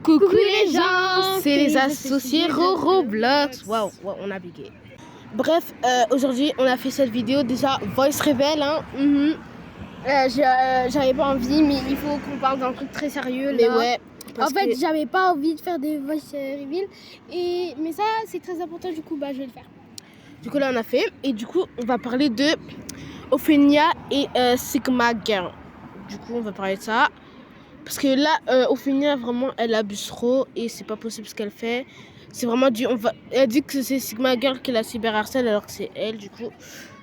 Coucou les gens, c'est les associés Roblox. Waouh, on a bugué. Bref, aujourd'hui on a fait cette vidéo. Déjà, voice reveal. J'avais pas envie, mais il faut qu'on parle d'un truc très sérieux là. Mais ouais. En fait, j'avais pas envie de faire des voice reveal. Mais ça, c'est très important, du coup, je vais le faire. Du coup, là on a fait. Et du coup, on va parler de Ophénia et Sigma Girl. Du coup, on va parler de ça. Parce que là, Ophénia, vraiment, elle abuse trop et c'est pas possible ce qu'elle fait. C'est vraiment elle dit que c'est Sigma Girl qui la cyberharcèle alors que c'est elle. Du coup,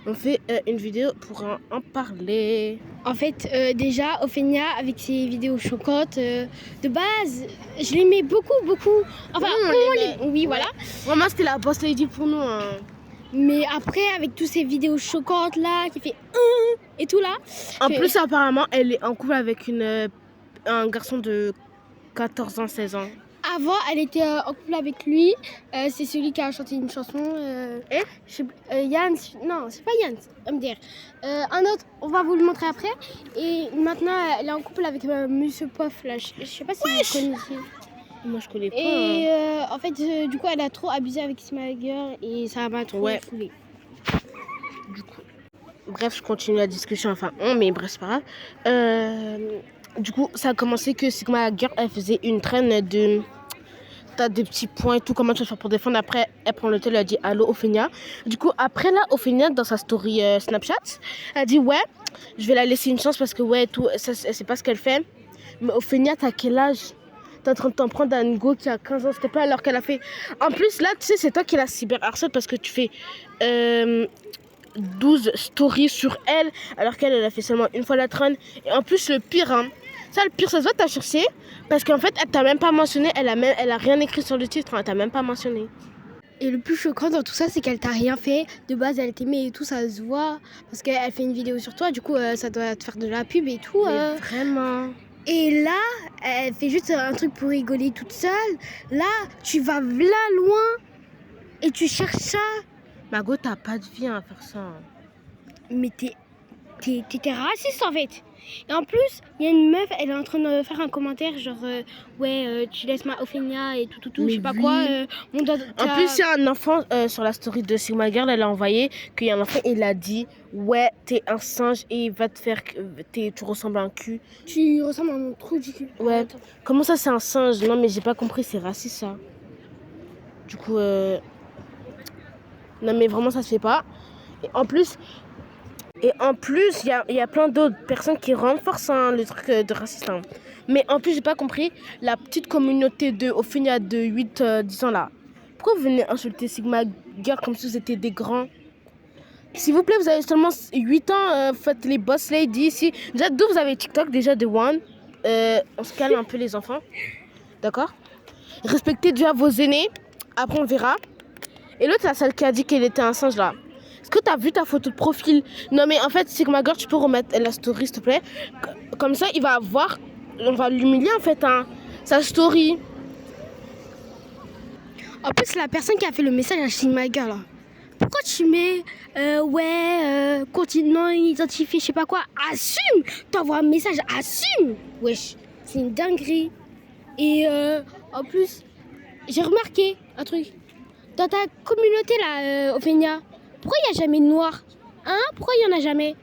on fait une vidéo pour en parler. En fait, déjà, Ophénia, avec ses vidéos choquantes, de base, je l'aimais beaucoup. Enfin, oui, voilà. Vraiment, c'était la boss lady pour nous. Mais après, avec toutes ces vidéos choquantes là, qui fait et tout là. En plus, apparemment, elle est en couple avec un garçon de 14 ans, 16 ans. Avant, elle était en couple avec lui. C'est celui qui a chanté une chanson. Yann. Non, c'est pas Yann. MDR. Un autre, on va vous le montrer après. Et maintenant, elle est en couple avec Monsieur Poff. Là. Je sais pas si vous connaissez. Moi, je connais pas. Et en fait, du coup, elle a trop abusé avec Sigma Girl. Et ça m'a trop saoulée. Du coup, bref, je continue la discussion. Enfin, mais bref, c'est pas grave. Du coup, ça a commencé que Sigma Girl, elle faisait une traîne de... T'as des petits points et tout, comment tu vas faire pour défendre. Après, elle prend le tel, elle dit allô Ophénia. Du coup, après là, Ophénia, dans sa story Snapchat, elle dit ouais, je vais la laisser une chance parce que ouais, tout, ça, elle sait pas ce qu'elle fait. Mais Ophénia, t'as quel âge? T'es en train de t'en prendre à une go qui a 15 ans, s'il te plaît, alors qu'elle a fait... En plus, là, tu sais, c'est toi qui la cyberharcèle parce que tu fais 12 stories sur elle, alors qu'elle, elle a fait seulement une fois la traîne. Et en plus, le pire, ça, le pire, ça se voit, t'as cherché. Parce qu'en fait, elle t'a même pas mentionné. Elle a rien écrit sur le titre. Elle t'a même pas mentionné. Et le plus choquant dans tout ça, c'est qu'elle t'a rien fait. De base, elle t'aimait et tout, ça se voit. Parce qu'elle fait une vidéo sur toi. Du coup, ça doit te faire de la pub et tout. Mais vraiment. Et là, elle fait juste un truc pour rigoler toute seule. Là, tu vas là loin et tu cherches ça. Margot, t'as pas de vie à faire ça. Mais t'étais raciste en fait. Et en plus, il y a une meuf, elle est en train de faire un commentaire genre tu laisses ma Ophénia et tout, je sais pas quoi. En plus, il y a un enfant sur la story de Sigma Girl, elle a envoyé qu'il y a un enfant, il a dit ouais, t'es un singe et il va te faire tu ressembles à un cul. Tu ressembles à un trou du cul. Ouais. Attends. Comment ça c'est un singe? Non mais j'ai pas compris, c'est raciste ça. Du coup non mais vraiment ça se fait pas. Et en plus, il y a plein d'autres personnes qui renforcent le truc de racisme. Mais en plus, j'ai pas compris la petite communauté de Ophénia de 8-10 ans là. Pourquoi vous venez insulter Sigma Girl comme si vous étiez des grands? S'il vous plaît, vous avez seulement 8 ans, faites les boss ladies ici. Déjà, d'où vous avez TikTok déjà de One. On se calme un peu les enfants. D'accord? Respectez déjà vos aînés. Après, on verra. Et l'autre, la celle qui a dit qu'elle était un singe là. Est-ce que tu as vu ta photo de profil? Non mais en fait, Sigma Girl, tu peux remettre la story s'il te plaît. Comme ça, il va voir, on va l'humilier en fait, sa story. En plus, la personne qui a fait le message à Sigma Girl là. Pourquoi tu mets continent identifié, je sais pas quoi, assume. T'envoies un message, assume. Wesh, c'est une dinguerie. Et en plus, j'ai remarqué un truc. Dans ta communauté là, Ophénia, pourquoi il n'y a jamais de noir? Pourquoi il n'y en a jamais?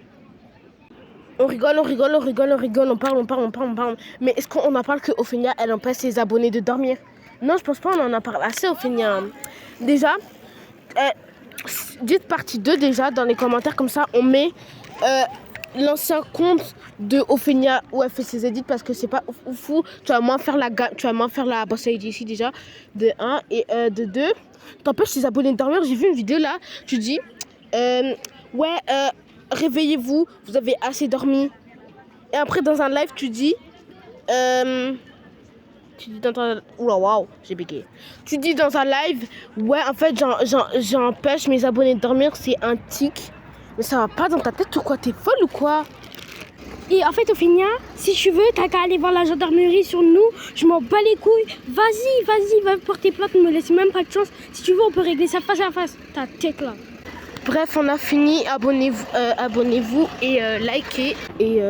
On rigole, on parle. Mais est-ce qu'on en parle que Ophénia, elle empêche ses abonnés de dormir? Non, je pense pas, on en parle assez, Ophénia. Déjà, dites partie 2 déjà dans les commentaires, comme ça on met l'ancien compte de Ophénia où elle fait ses edits parce que c'est pas fou. Tu vas moins faire la boss lady ici déjà, de 1 et de 2. T'empêches tes abonnés de dormir. J'ai vu une vidéo là, tu dis réveillez-vous, vous avez assez dormi. Et après dans un live tu dis oula waouh, j'ai bégayé. Tu dis dans un live ouais en fait j'empêche mes abonnés de dormir, c'est un tic. Mais ça va pas dans ta tête ou quoi? T'es folle ou quoi? Et en fait, Ophénia, si tu veux, t'as qu'à aller voir la gendarmerie sur nous. Je m'en bats les couilles. Vas-y, va porter plainte, ne me laisse même pas de chance. Si tu veux, on peut régler ça face à face. Ta tête là. Bref, on a fini. Abonnez-vous et likez. Et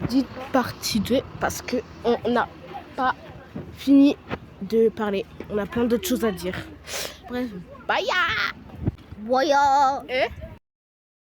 dites partie 2 parce qu'on n'a pas fini de parler. On a plein d'autres choses à dire. Bref, bye. Voyons. Eh